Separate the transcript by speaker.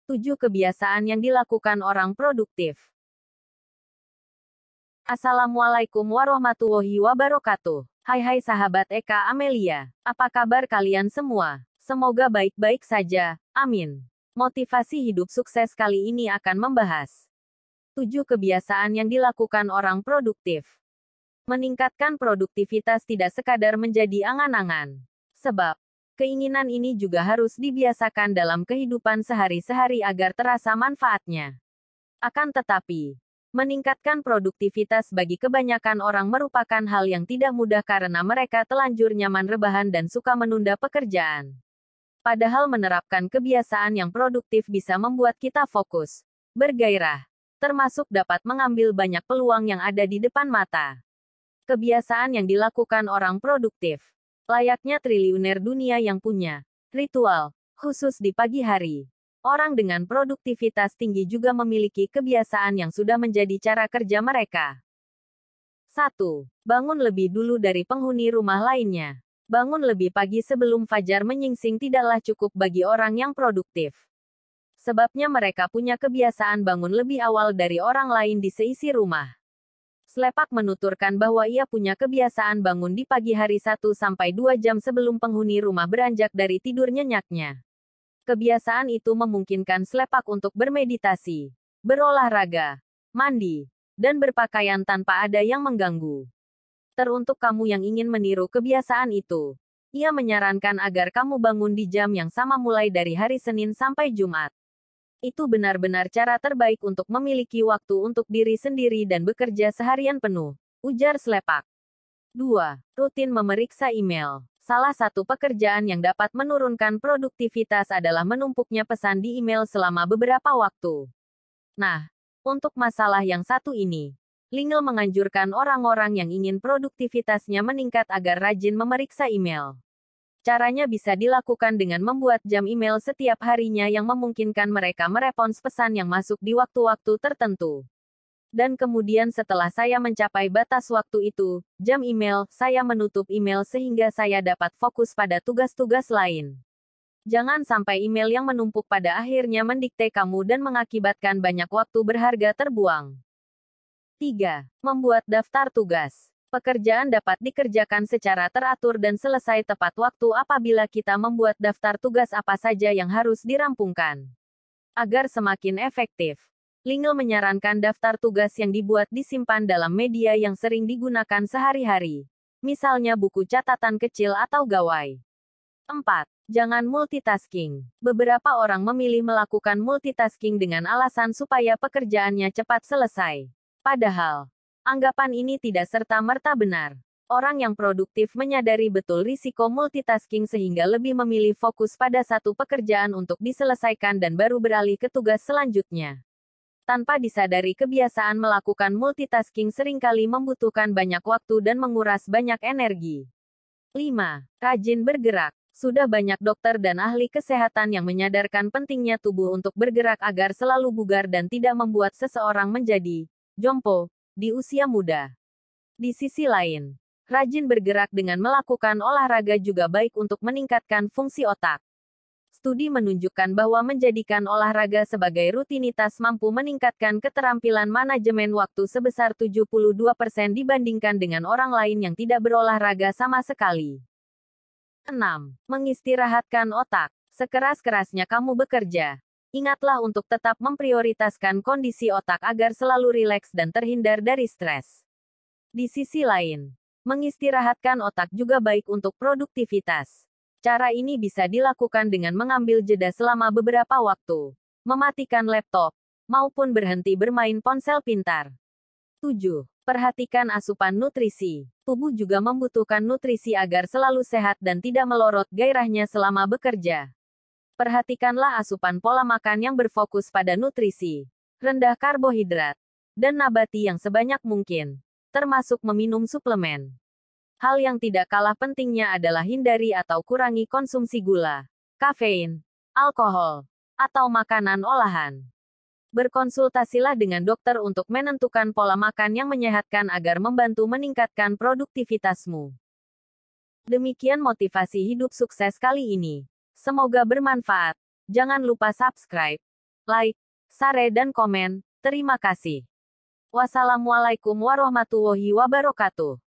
Speaker 1: 7 kebiasaan yang dilakukan orang produktif. Assalamualaikum warahmatullahi wabarakatuh. Hai sahabat Eka Amelia. Apa kabar kalian semua? Semoga baik-baik saja. Amin. Motivasi hidup sukses kali ini akan membahas 7 kebiasaan yang dilakukan orang produktif. Meningkatkan produktivitas tidak sekadar menjadi angan-angan. Sebab, keinginan ini juga harus dibiasakan dalam kehidupan sehari-hari agar terasa manfaatnya. Akan tetapi, meningkatkan produktivitas bagi kebanyakan orang merupakan hal yang tidak mudah karena mereka telanjur nyaman rebahan dan suka menunda pekerjaan. Padahal menerapkan kebiasaan yang produktif bisa membuat kita fokus, bergairah, termasuk dapat mengambil banyak peluang yang ada di depan mata. Kebiasaan yang dilakukan orang produktif. Layaknya triliuner dunia yang punya ritual khusus di pagi hari. Orang dengan produktivitas tinggi juga memiliki kebiasaan yang sudah menjadi cara kerja mereka. 1. Bangun lebih dulu dari penghuni rumah lainnya. Bangun lebih pagi sebelum fajar menyingsing tidaklah cukup bagi orang yang produktif. Sebabnya mereka punya kebiasaan bangun lebih awal dari orang lain di seisi rumah. Slepak menuturkan bahwa ia punya kebiasaan bangun di pagi hari 1-2 jam sebelum penghuni rumah beranjak dari tidur nyenyaknya. Kebiasaan itu memungkinkan Slepak untuk bermeditasi, berolahraga, mandi, dan berpakaian tanpa ada yang mengganggu. Teruntuk kamu yang ingin meniru kebiasaan itu, ia menyarankan agar kamu bangun di jam yang sama mulai dari hari Senin sampai Jumat. Itu benar-benar cara terbaik untuk memiliki waktu untuk diri sendiri dan bekerja seharian penuh, ujar Slepak. 2. Rutin memeriksa email. Salah satu pekerjaan yang dapat menurunkan produktivitas adalah menumpuknya pesan di email selama beberapa waktu. Nah, untuk masalah yang satu ini, Lingel menganjurkan orang-orang yang ingin produktivitasnya meningkat agar rajin memeriksa email. Caranya bisa dilakukan dengan membuat jam email setiap harinya yang memungkinkan mereka merespons pesan yang masuk di waktu-waktu tertentu. Dan kemudian setelah saya mencapai batas waktu itu, jam email, saya menutup email sehingga saya dapat fokus pada tugas-tugas lain. Jangan sampai email yang menumpuk pada akhirnya mendikte kamu dan mengakibatkan banyak waktu berharga terbuang. 3. Membuat daftar tugas. Pekerjaan dapat dikerjakan secara teratur dan selesai tepat waktu apabila kita membuat daftar tugas apa saja yang harus dirampungkan. Agar semakin efektif, Lingel menyarankan daftar tugas yang dibuat disimpan dalam media yang sering digunakan sehari-hari. Misalnya buku catatan kecil atau gawai. 4. Jangan multitasking. Beberapa orang memilih melakukan multitasking dengan alasan supaya pekerjaannya cepat selesai. Padahal, anggapan ini tidak serta-merta benar. Orang yang produktif menyadari betul risiko multitasking sehingga lebih memilih fokus pada satu pekerjaan untuk diselesaikan dan baru beralih ke tugas selanjutnya. Tanpa disadari kebiasaan melakukan multitasking seringkali membutuhkan banyak waktu dan menguras banyak energi. 5. Rajin bergerak. Sudah banyak dokter dan ahli kesehatan yang menyadarkan pentingnya tubuh untuk bergerak agar selalu bugar dan tidak membuat seseorang menjadi jompo di usia muda. Di sisi lain, rajin bergerak dengan melakukan olahraga juga baik untuk meningkatkan fungsi otak. Studi menunjukkan bahwa menjadikan olahraga sebagai rutinitas mampu meningkatkan keterampilan manajemen waktu sebesar 72% dibandingkan dengan orang lain yang tidak berolahraga sama sekali. 6. Mengistirahatkan otak. Sekeras-kerasnya kamu bekerja, ingatlah untuk tetap memprioritaskan kondisi otak agar selalu rileks dan terhindar dari stres. Di sisi lain, mengistirahatkan otak juga baik untuk produktivitas. Cara ini bisa dilakukan dengan mengambil jeda selama beberapa waktu, mematikan laptop, maupun berhenti bermain ponsel pintar. 7. Perhatikan asupan nutrisi. Tubuh juga membutuhkan nutrisi agar selalu sehat dan tidak melorot gairahnya selama bekerja. Perhatikanlah asupan pola makan yang berfokus pada nutrisi, rendah karbohidrat, dan nabati yang sebanyak mungkin, termasuk meminum suplemen. Hal yang tidak kalah pentingnya adalah hindari atau kurangi konsumsi gula, kafein, alkohol, atau makanan olahan. Berkonsultasilah dengan dokter untuk menentukan pola makan yang menyehatkan agar membantu meningkatkan produktivitasmu. Demikian motivasi hidup sukses kali ini. Semoga bermanfaat. Jangan lupa subscribe, like, share dan komen. Terima kasih. Wassalamualaikum warahmatullahi wabarakatuh.